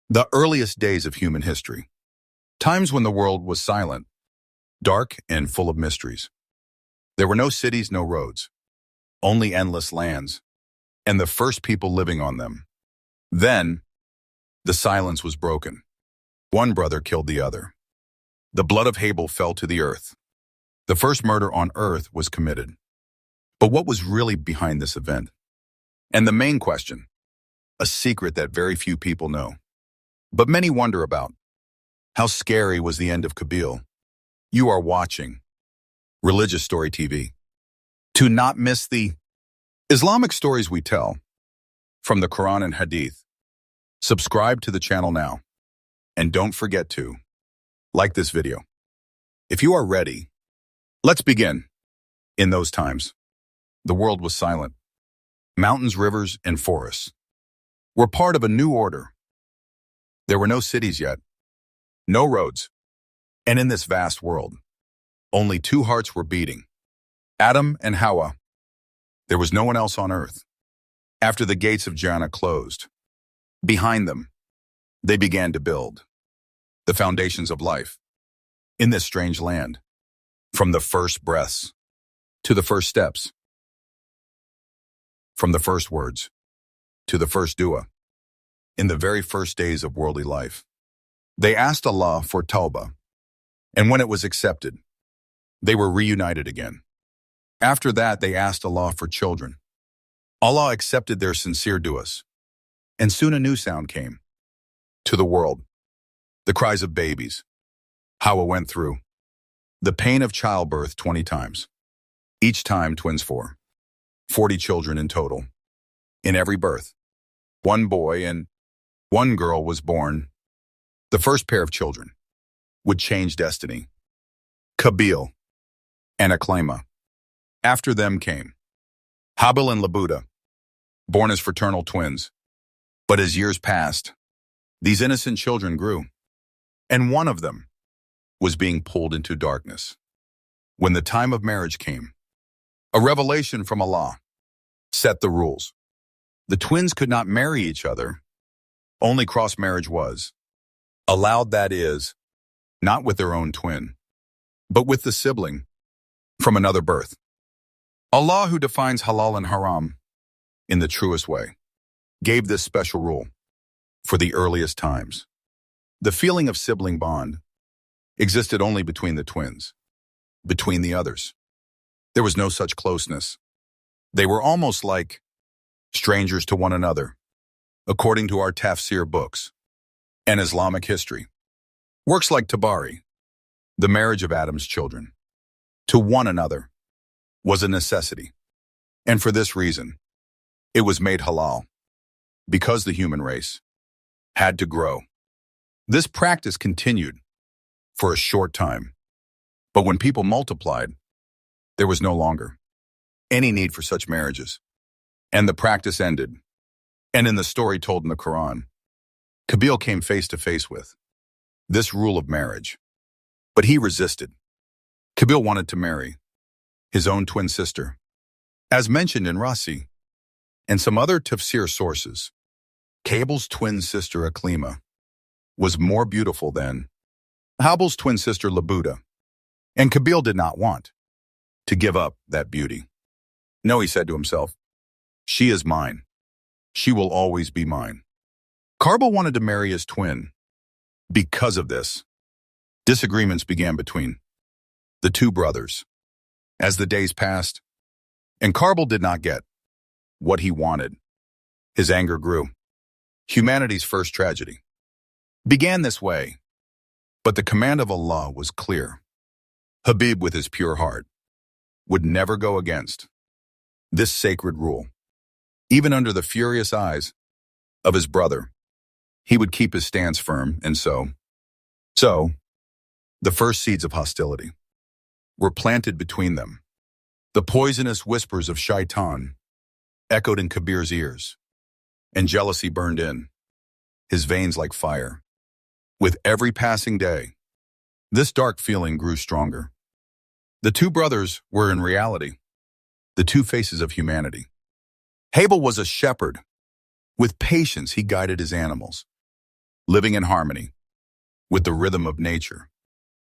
The earliest days of human history. Times when the world was silent, dark, and full of mysteries. There were no cities, no roads, only endless lands, and the first people living on them. Then, the silence was broken. One brother killed the other. The blood of Habils fell to the earth. The first murder on earth was committed. But what was really behind this event? And the main question, a secret that very few people know, but many wonder about. How scary was the end of Qabils? You are watching Religious Story TV. To not miss the Islamic stories we tell from the Quran and Hadith, subscribe to the channel now. And don't forget to like this video. If you are ready, let's begin. In those times, the world was silent. Mountains, rivers, and forests were part of a new order. There were no cities yet, no roads, and in this vast world, only two hearts were beating, Adam and Hawa. There was no one else on earth. After the gates of Jannah closed, behind them, they began to build the foundations of life in this strange land, from the first breaths to the first steps, from the first words to the first dua. In the very first days of worldly life, they asked Allah for tawbah, and when it was accepted, they were reunited again. After that, they asked Allah for children. Allah accepted their sincere duas, and soon a new sound came to the world, the cries of babies. Hawa went through the pain of childbirth 20 times, each time twins 40 children in total. In every birth, one boy and one girl was born. The first pair of children would change destiny. Qabils and Aklama. After them came Habil and Labuda, born as fraternal twins. But as years passed, these innocent children grew, and one of them was being pulled into darkness. When the time of marriage came, a revelation from Allah set the rules. The twins could not marry each other. Only cross marriage was allowed, that is, not with their own twin, but with the sibling from another birth. Allah, who defines halal and haram in the truest way, gave this special rule for the earliest times. The feeling of sibling bond existed only between the twins. Between the others, there was no such closeness. They were almost like strangers to one another, according to our tafsir books and Islamic history. Works like Tabari, the marriage of Adam's children to one another was a necessity, and for this reason, it was made halal, because the human race had to grow. This practice continued for a short time, but when people multiplied, there was no longer any need for such marriages, and the practice ended. And in the story told in the Quran, Qabils came face to face with this rule of marriage, but he resisted. Qabils wanted to marry his own twin sister. As mentioned in Rasi and some other tafsir sources, Qabils' twin sister Aklama was more beautiful than Habil's twin sister Labuda, and Qabils did not want to give up that beauty. No, he said to himself, she is mine. She will always be mine. Qabils wanted to marry his twin. Because of this, disagreements began between the two brothers. As the days passed, and Qabils did not get what he wanted, his anger grew. Humanity's first tragedy began this way, but the command of Allah was clear. Habib, with his pure heart, would never go against this sacred rule. Even under the furious eyes of his brother, he would keep his stance firm, and so, the first seeds of hostility were planted between them. The poisonous whispers of shaitan echoed in Kabir's ears, and jealousy burned in his veins like fire. With every passing day, this dark feeling grew stronger. The two brothers were in reality the two faces of humanity. Habil was a shepherd. With patience, he guided his animals. living in harmony with the rhythm of nature.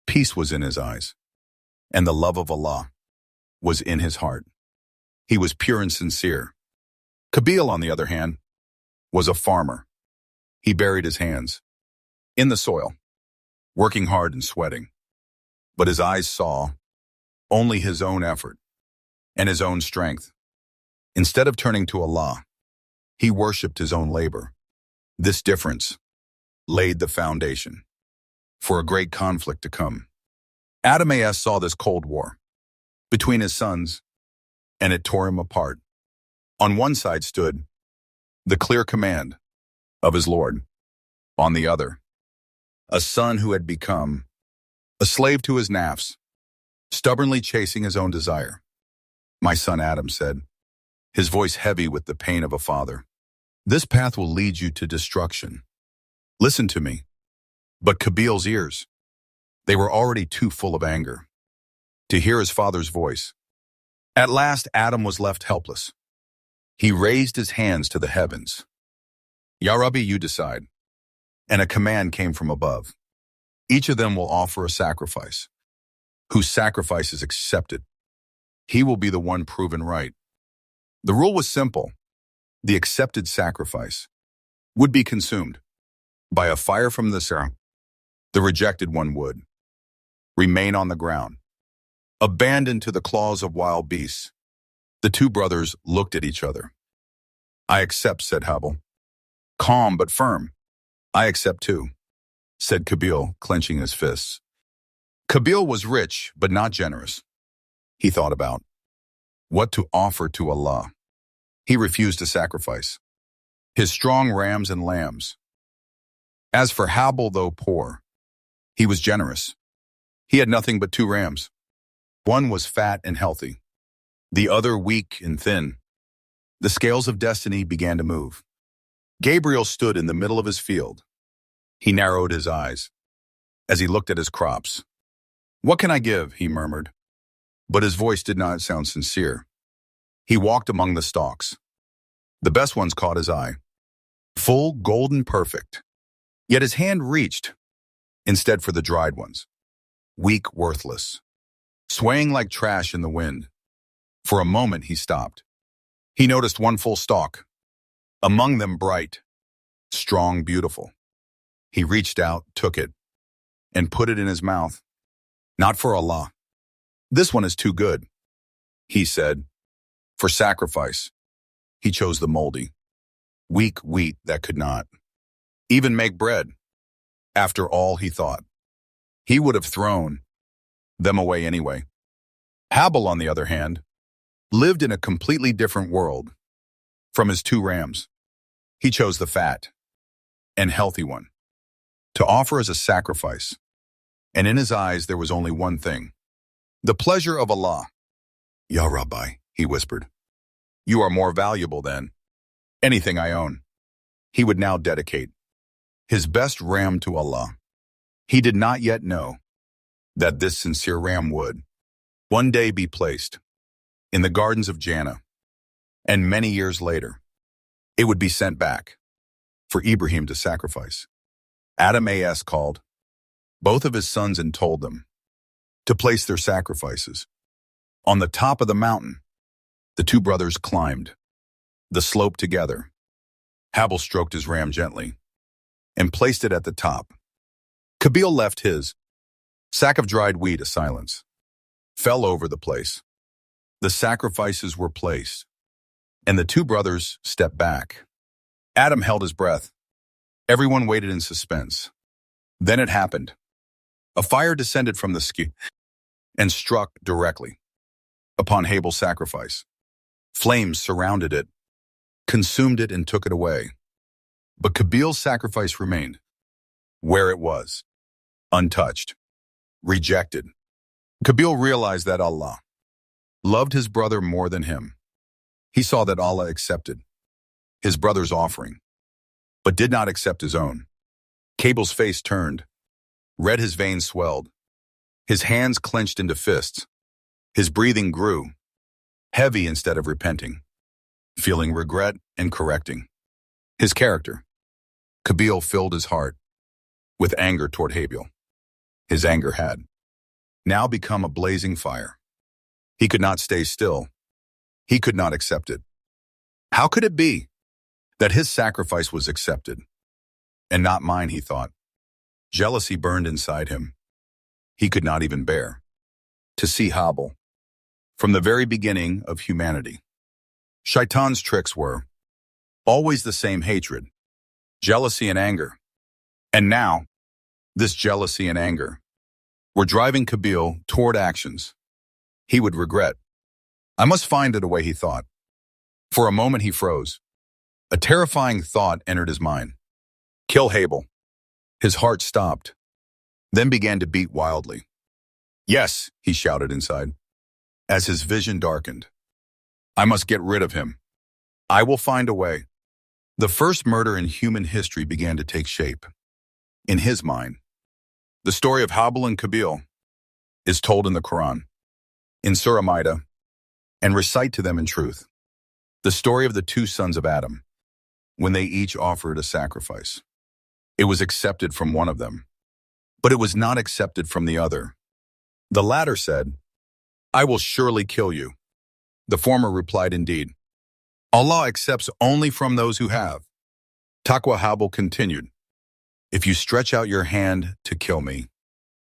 Peace was in his eyes, and the love of Allah was in his heart. He was pure and sincere. Qabil, on the other hand, was a farmer. He buried his hands in the soil, working hard and sweating. But his eyes saw only his own effort and his own strength. Instead of turning to Allah, he worshipped his own labor. This difference laid the foundation for a great conflict to come. Adam saw this cold war between his sons, and it tore him apart. On one side stood the clear command of his Lord. On the other, a son who had become a slave to his nafs, stubbornly chasing his own desire. "My son," Adam said, his voice heavy with the pain of a father, "this path will lead you to destruction. Listen to me." But Qabil's ears, they were already too full of anger to hear his father's voice. At last, Adam was left helpless. He raised his hands to the heavens. "Ya Rabbi, you decide." And a command came from above. "Each of them will offer a sacrifice. Whose sacrifice is accepted, he will be the one proven right." The rule was simple. The accepted sacrifice would be consumed by a fire from the sun. The rejected one would remain on the ground, abandoned to the claws of wild beasts. The two brothers looked at each other. "I accept," said Habil, calm but firm. "I accept too," said Qabil, clenching his fists. Qabil was rich but not generous. He thought about what to offer to Allah. He refused to sacrifice his strong rams and lambs. As for Habil, though poor, he was generous. He had nothing but 2 rams. One was fat and healthy, the other weak and thin. The scales of destiny began to move. Gabriel stood in the middle of his field. He narrowed his eyes as he looked at his crops. "What can I give?" he murmured. But his voice did not sound sincere. He walked among the stalks. The best ones caught his eye. Full, golden, perfect. Yet his hand reached instead for the dried ones. Weak, worthless. Swaying like trash in the wind. For a moment he stopped. He noticed one full stalk. Among them bright, strong, beautiful. He reached out, took it, and put it in his mouth. "Not for Allah. This one is too good," he said. "For sacrifice." He chose the moldy, weak wheat that could not even make bread. After all, he thought, he would have thrown them away anyway. Habil, on the other hand, lived in a completely different world from his 2 rams. He chose the fat and healthy one to offer as a sacrifice. And in his eyes there was only one thing: the pleasure of Allah. "Ya Rabbi," he whispered, "you are more valuable than anything I own." He would now dedicate his best ram to Allah. He did not yet know that this sincere ram would one day be placed in the gardens of Jannah, and many years later, it would be sent back for Ibrahim to sacrifice. Adam called both of his sons and told them to place their sacrifices. On the top of the mountain, the 2 brothers climbed the slope together. Habil stroked his ram gently and placed it at the top. Qabil left his sack of dried wheat. A silence fell over the place. The sacrifices were placed, and the 2 brothers stepped back. Adam held his breath. Everyone waited in suspense. Then it happened. A fire descended from the sky and struck directly upon Habil's sacrifice. Flames surrounded it, consumed it, and took it away. But Qabil's sacrifice remained where it was, untouched, rejected. Qabil realized that Allah loved his brother more than him. He saw that Allah accepted his brother's offering, but did not accept his own. Qabil's face turned. Red, his veins swelled. His hands clenched into fists. His breathing grew, heavy instead of repenting, feeling regret and correcting his character. Qabil filled his heart with anger toward Habil. His anger had now become a blazing fire. He could not stay still. He could not accept it. How could it be that his sacrifice was accepted and not mine, he thought. Jealousy burned inside him. He could not even bear to see Habil. From the very beginning of humanity, Shaitan's tricks were always the same: hatred, jealousy, and anger. And now, this jealousy and anger were driving Qabil toward actions he would regret. I must find it away, he thought. For a moment he froze. A terrifying thought entered his mind. Kill Habil. His heart stopped, then began to beat wildly. Yes, he shouted inside, as his vision darkened. I must get rid of him. I will find a way. The first murder in human history began to take shape. In his mind, the story of Habil and Qabil is told in the Quran, in Surah Maida, and recite to them in truth. The story of the two sons of Adam, when they each offered a sacrifice. It was accepted from one of them, but it was not accepted from the other. The latter said, I will surely kill you. The former replied, indeed, Allah accepts only from those who have. Taqwa. Habil continued, if you stretch out your hand to kill me,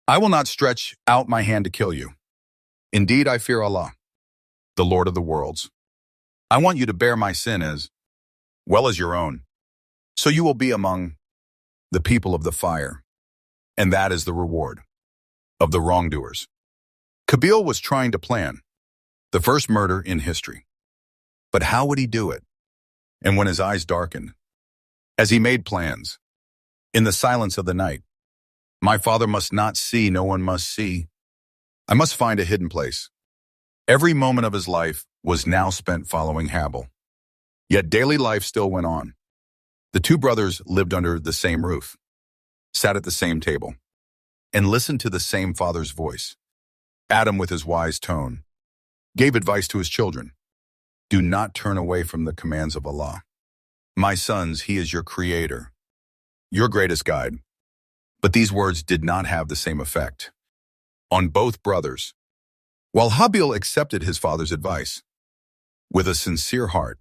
I will not stretch out my hand to kill you. Indeed, I fear Allah, the Lord of the worlds. I want you to bear my sin as well as your own, so you will be among the people of the fire, and that is the reward of the wrongdoers. Qabil was trying to plan the first murder in history. But how would he do it? And when his eyes darkened, as he made plans, in the silence of the night, my father must not see, no one must see. I must find a hidden place. Every moment of his life was now spent following Habil. Yet daily life still went on. The two brothers lived under the same roof, sat at the same table, and listened to the same father's voice. Adam, with his wise tone, gave advice to his children. Do not turn away from the commands of Allah. My sons, He is your creator, your greatest guide. But these words did not have the same effect on both brothers. While Habil accepted his father's advice with a sincere heart,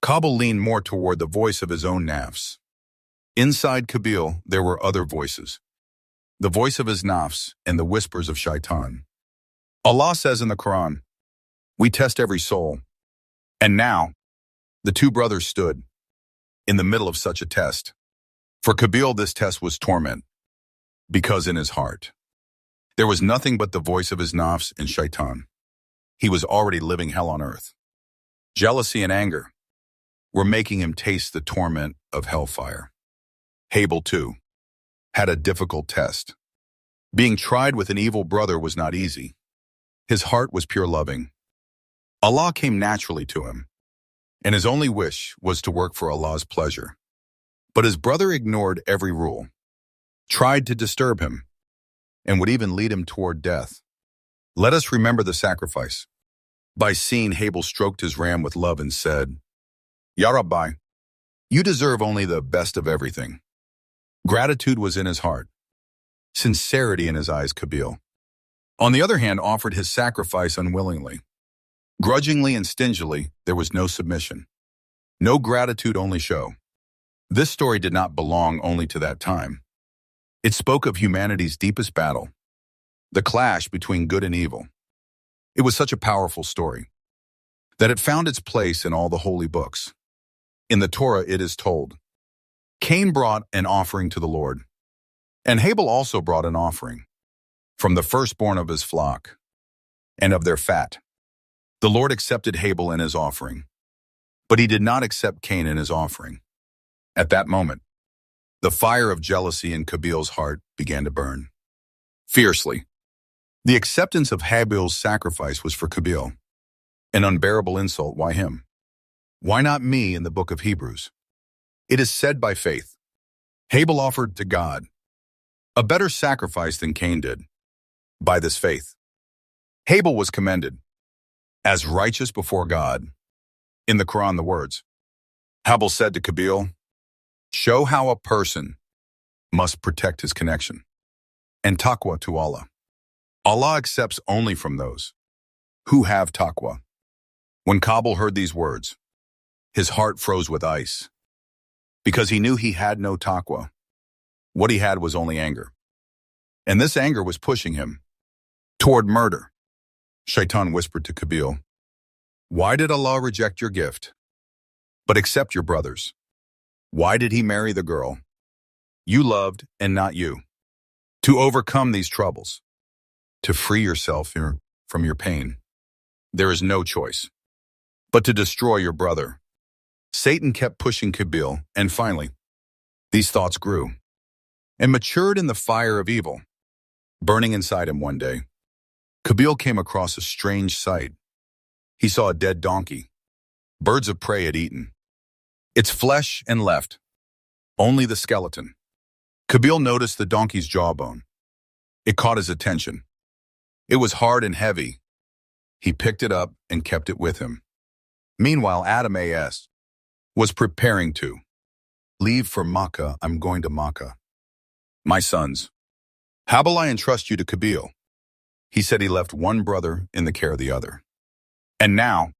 Qabil leaned more toward the voice of his own nafs. Inside Qabil, there were other voices, the voice of his nafs and the whispers of shaitan. Allah says in the Quran, we test every soul. And now, the two brothers stood in the middle of such a test. For Qabil, this test was torment, because in his heart, there was nothing but the voice of his nafs and shaitan. He was already living hell on earth. Jealousy and anger were making him taste the torment of hellfire. Habil, too, had a difficult test. Being tried with an evil brother was not easy. His heart was pure loving. Allah came naturally to him, and his only wish was to work for Allah's pleasure. But his brother ignored every rule, tried to disturb him, and would even lead him toward death. Let us remember the sacrifice. By seeing Habil stroked his ram with love and said, Ya Rabbi, you deserve only the best of everything. Gratitude was in his heart, sincerity in his eyes. Qabil, on the other hand, offered his sacrifice unwillingly. Grudgingly and stingily, there was no submission. No gratitude, only show. This story did not belong only to that time. It spoke of humanity's deepest battle, the clash between good and evil. It was such a powerful story that it found its place in all the holy books. In the Torah, it is told, Cain brought an offering to the Lord, and Habil also brought an offering from the firstborn of his flock and of their fat. The Lord accepted Habil and his offering, but he did not accept Cain and his offering. At that moment, the fire of jealousy in Qabil's heart began to burn fiercely. The acceptance of Habil's sacrifice was for Qabil an unbearable insult. Why him? Why not me in the book of Hebrews? It is said by faith, Habil offered to God a better sacrifice than Cain did. By this faith, Habil was commended as righteous before God. In the Quran, the words, Habil said to Qabil, show how a person must protect his connection. And taqwa to Allah. Allah accepts only from those who have taqwa. When Qabil heard these words, his heart froze with ice, because he knew he had no taqwa. What he had was only anger. And this anger was pushing him toward murder. Shaitan whispered to Qabil, "Why did Allah reject your gift, but accept your brother's? Why did he marry the girl you loved and not you? To overcome these troubles, to free yourself from your pain, there is no choice but to destroy your brother." Satan kept pushing Qabil, and finally, these thoughts grew and matured in the fire of evil, burning inside him one day. Qabil came across a strange sight. He saw a dead donkey. Birds of prey had eaten its flesh and left only the skeleton. Qabil noticed the donkey's jawbone. It caught his attention. It was hard and heavy. He picked it up and kept it with him. Meanwhile, Adam A.S. was preparing to leave for Makkah. "I'm going to Makkah. My sons, Habil, I entrust you to Qabil." He said he left one brother in the care of the other. And now,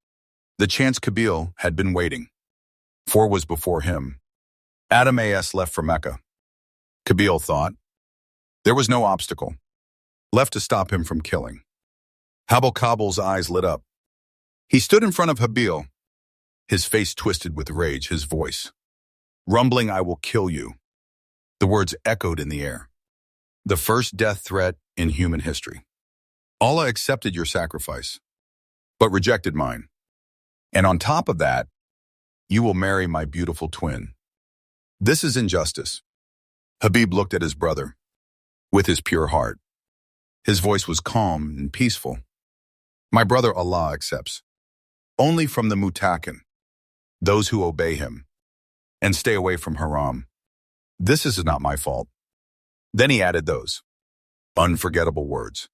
the chance Qabil had been waiting for was before him. Adam A.S. left for Mecca. Qabil thought there was no obstacle left to stop him from killing. Qabil's eyes lit up. He stood in front of Habil, his face twisted with rage, his voice rumbling, "I will kill you." The words echoed in the air. The first death threat in human history. Allah accepted your sacrifice, but rejected mine. And on top of that, you will marry my beautiful twin. This is injustice. Habib looked at his brother with his pure heart. His voice was calm and peaceful. "My brother, Allah accepts only from the mutakin, those who obey him and stay away from haram. This is not my fault." Then he added those unforgettable words.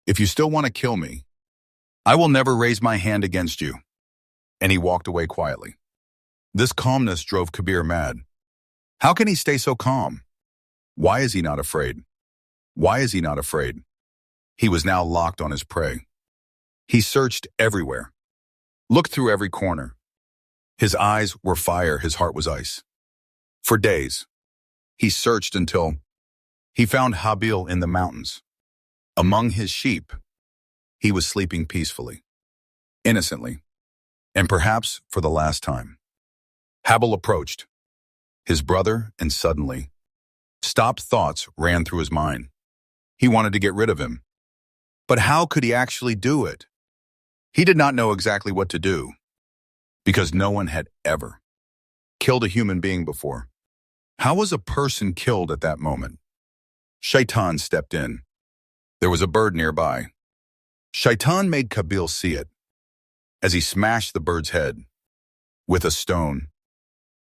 "If you still want to kill me, I will never raise my hand against you." And he walked away quietly. This calmness drove Kabir mad. How can he stay so calm? Why is he not afraid? Why is he not afraid? He was now locked on his prey. He searched everywhere, looked through every corner. His eyes were fire, his heart was ice. For days, he searched until he found Habil in the mountains. Among his sheep, he was sleeping peacefully, innocently, and perhaps for the last time. Habil approached his brother, and suddenly, stopped thoughts ran through his mind. He wanted to get rid of him. But how could he actually do it? He did not know exactly what to do, because no one had ever killed a human being before. How was a person killed at that moment? Shaitan stepped in. There was a bird nearby. Shaitan made Qabil see it as he smashed the bird's head with a stone.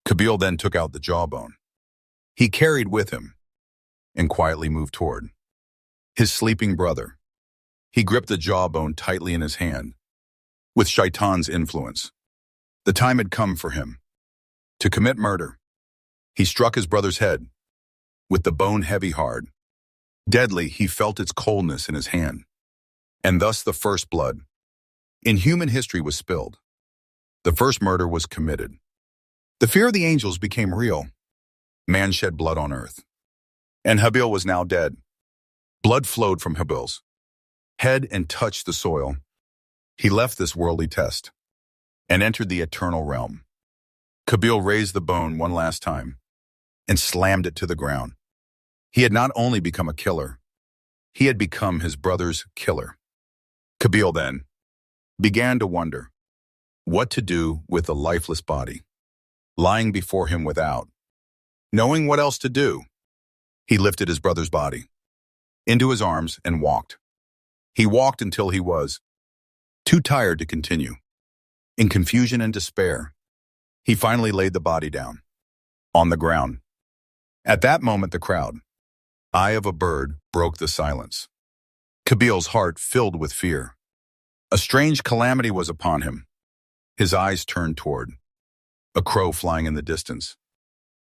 Qabil then took out the jawbone he carried with him and quietly moved toward his sleeping brother. He gripped the jawbone tightly in his hand. With Shaitan's influence, the time had come for him to commit murder. He struck his brother's head with the bone heavy hard. Deadly, he felt its coldness in his hand. And thus the first blood in human history was spilled. The first murder was committed. The fear of the angels became real. Man shed blood on earth. And Habil was now dead. Blood flowed from Habil's head and touched the soil. He left this worldly test and entered the eternal realm. Qabil raised the bone one last time and slammed it to the ground. He had not only become a killer, he had become his brother's killer. Qabil then began to wonder what to do with the lifeless body lying before him. Without knowing what else to do, he lifted his brother's body into his arms and walked. He walked until he was too tired to continue. In confusion and despair, he finally laid the body down on the ground. At that moment, the crowd, eye of a bird, broke the silence. Qabil's heart filled with fear. A strange calamity was upon him. His eyes turned toward a crow flying in the distance.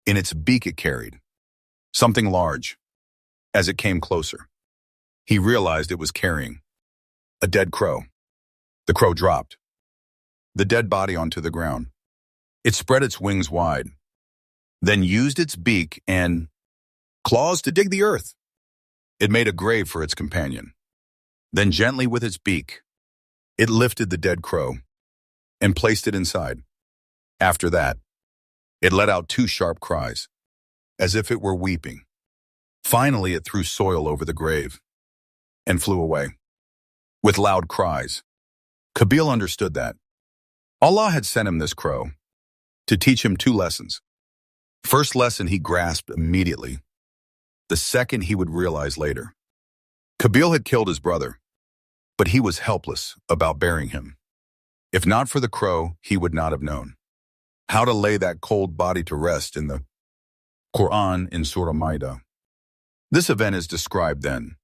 In its beak it carried something large. As it came closer, he realized it was carrying a dead crow. The crow dropped the dead body onto the ground. It spread its wings wide, then used its beak and claws to dig the earth. It made a grave for its companion. Then gently with its beak, it lifted the dead crow and placed it inside. After that, it let out two sharp cries, as if it were weeping. Finally, it threw soil over the grave and flew away with loud cries. Qabil understood that Allah had sent him this crow to teach him two lessons. First lesson he grasped immediately. The second he would realize later. Qabil had killed his brother, but he was helpless about burying him. If not for the crow, he would not have known how to lay that cold body to rest in the Quran in Surah Maida. This event is described then.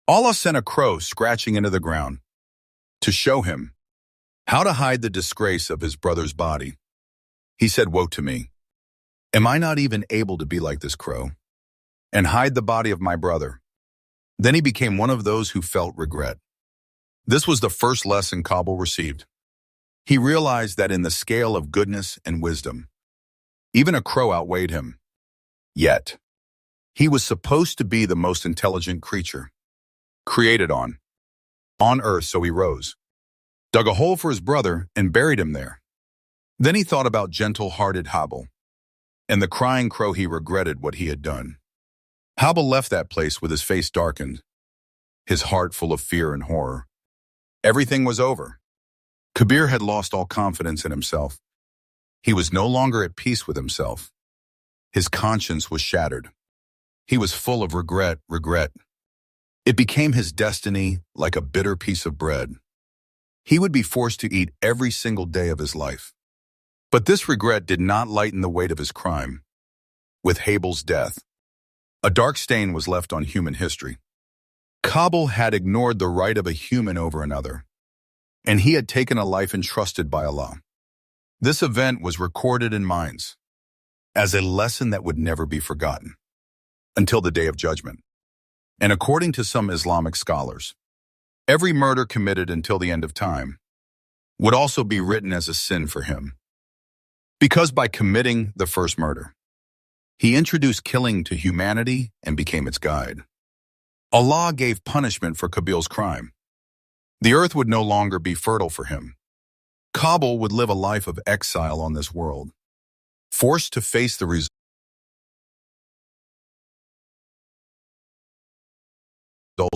Allah sent a crow scratching into the ground to show him how to hide the disgrace of his brother's body. He said, "Woe to me. Am I not even able to be like this crow and hide the body of my brother?" Then he became one of those who felt regret. This was the first lesson Qabil received. He realized that in the scale of goodness and wisdom, even a crow outweighed him. Yet, he was supposed to be the most intelligent creature created on earth, so he rose, dug a hole for his brother, and buried him there. Then he thought about gentle-hearted Habil and the crying crow. He regretted what he had done. Habil left that place with his face darkened, his heart full of fear and horror. Everything was over. Kabir had lost all confidence in himself. He was no longer at peace with himself. His conscience was shattered. He was full of regret. It became his destiny like a bitter piece of bread. He would be forced to eat every single day of his life. But this regret did not lighten the weight of his crime. With Habil's death, a dark stain was left on human history. Qabil had ignored the right of a human over another, and he had taken a life entrusted by Allah. This event was recorded in minds as a lesson that would never be forgotten until the Day of Judgment. And according to some Islamic scholars, every murder committed until the end of time would also be written as a sin for him. Because by committing the first murder, he introduced killing to humanity and became its guide. Allah gave punishment for Qabil's crime. The earth would no longer be fertile for him. Qabil would live a life of exile on this world, forced to face the results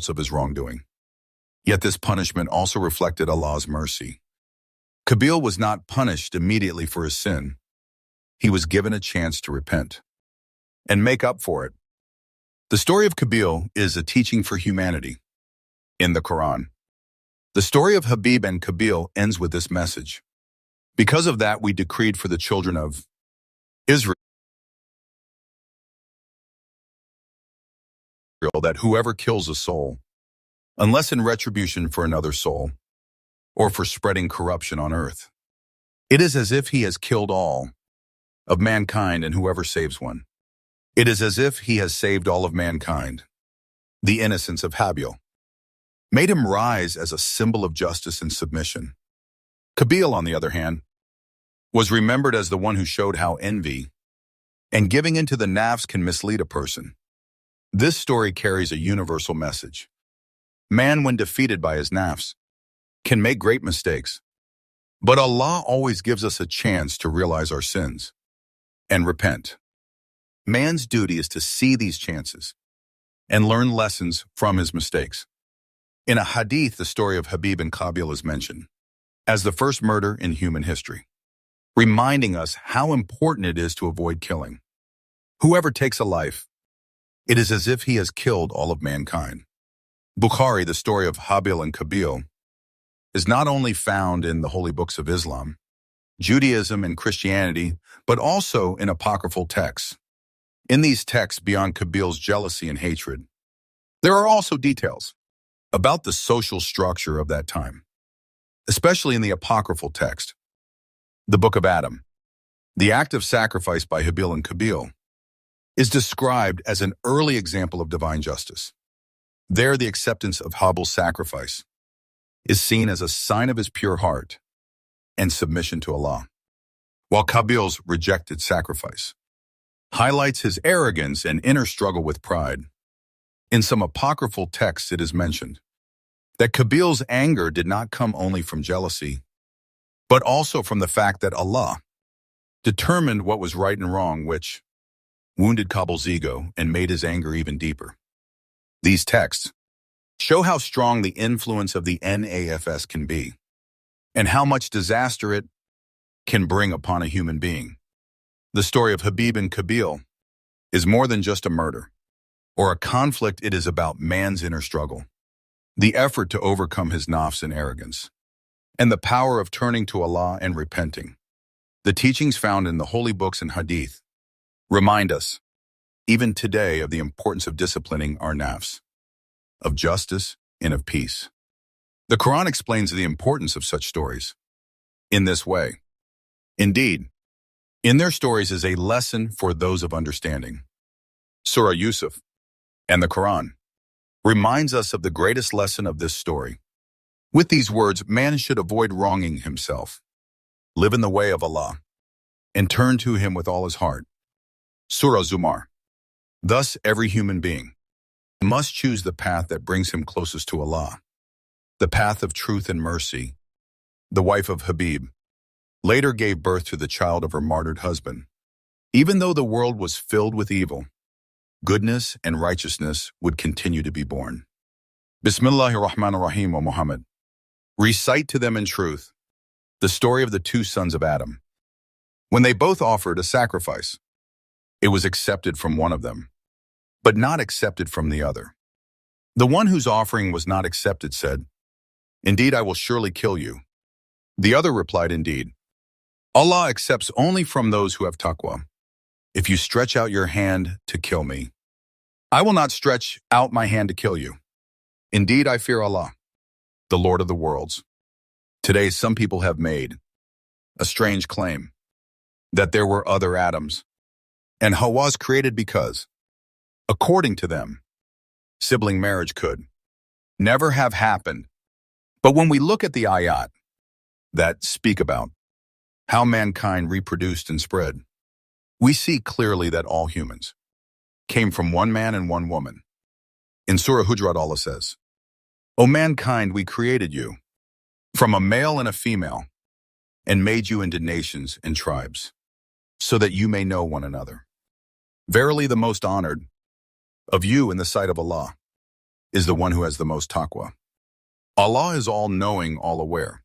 of his wrongdoing. Yet this punishment also reflected Allah's mercy. Qabil was not punished immediately for his sin. He was given a chance to repent and make up for it. The story of Qabil is a teaching for humanity. In the Quran, the story of Habib and Qabil ends with this message. Because of that, we decreed for the children of Israel that whoever kills a soul, unless in retribution for another soul, or for spreading corruption on earth, it is as if he has killed all of mankind, and whoever saves one, it is as if he has saved all of mankind. The innocence of Habil made him rise as a symbol of justice and submission. Qabil, on the other hand, was remembered as the one who showed how envy and giving into the nafs can mislead a person. This story carries a universal message. Man, when defeated by his nafs, can make great mistakes. But Allah always gives us a chance to realize our sins and repent. Man's duty is to see these chances and learn lessons from his mistakes. In a hadith, the story of Habib and Qabil is mentioned as the first murder in human history, reminding us how important it is to avoid killing. Whoever takes a life, it is as if he has killed all of mankind. Bukhari, the story of Habil and Qabil, is not only found in the holy books of Islam, Judaism, and Christianity, but also in apocryphal texts. In these texts, beyond Qabil's jealousy and hatred, there are also details about the social structure of that time, especially in the apocryphal text, the Book of Adam. The act of sacrifice by Habil and Qabil is described as an early example of divine justice. There, the acceptance of Habil's sacrifice is seen as a sign of his pure heart and submission to Allah, while Qabil's rejected sacrifice highlights his arrogance and inner struggle with pride. In some apocryphal texts, it is mentioned that Qabil's anger did not come only from jealousy, but also from the fact that Allah determined what was right and wrong, which wounded Qabil's ego and made his anger even deeper. These texts show how strong the influence of the nafs can be, and how much disaster it can bring upon a human being. The story of Habib and Qabil is more than just a murder or a conflict. It is about man's inner struggle, the effort to overcome his nafs and arrogance, and the power of turning to Allah and repenting. The teachings found in the holy books and hadith remind us, even today, of the importance of disciplining our nafs, of justice and of peace. The Quran explains the importance of such stories in this way. Indeed, in their stories is a lesson for those of understanding. Surah Yusuf and the Quran reminds us of the greatest lesson of this story. With these words, man should avoid wronging himself, live in the way of Allah, and turn to Him with all his heart. Surah Zumar. Thus, every human being must choose the path that brings him closest to Allah, the path of truth and mercy. The wife of Habib later gave birth to the child of her martyred husband. Even though the world was filled with evil, goodness and righteousness would continue to be born. Bismillahirrahmanirrahim, O Muhammad. Recite to them in truth the story of the two sons of Adam. When they both offered a sacrifice, it was accepted from one of them, but not accepted from the other. The one whose offering was not accepted said, "Indeed, I will surely kill you." The other replied, "Indeed, Allah accepts only from those who have taqwa. If you stretch out your hand to kill me, I will not stretch out my hand to kill you. Indeed, I fear Allah, the Lord of the worlds." Today, some people have made a strange claim that there were other Adams and Hawas created because, according to them, sibling marriage could never have happened. But when we look at the ayat that speak about how mankind reproduced and spread, we see clearly that all humans came from one man and one woman. In Surah Hujurat, Allah says, "O mankind, we created you from a male and a female and made you into nations and tribes so that you may know one another. Verily, the most honored of you in the sight of Allah is the one who has the most taqwa. Allah is all-knowing, all-aware."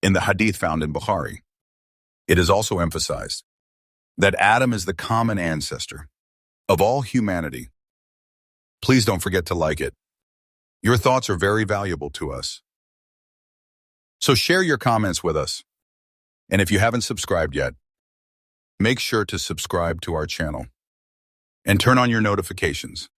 In the hadith found in Bukhari, it is also emphasized that Adam is the common ancestor of all humanity. Please don't forget to like it. Your thoughts are very valuable to us. So share your comments with us. And if you haven't subscribed yet, make sure to subscribe to our channel and turn on your notifications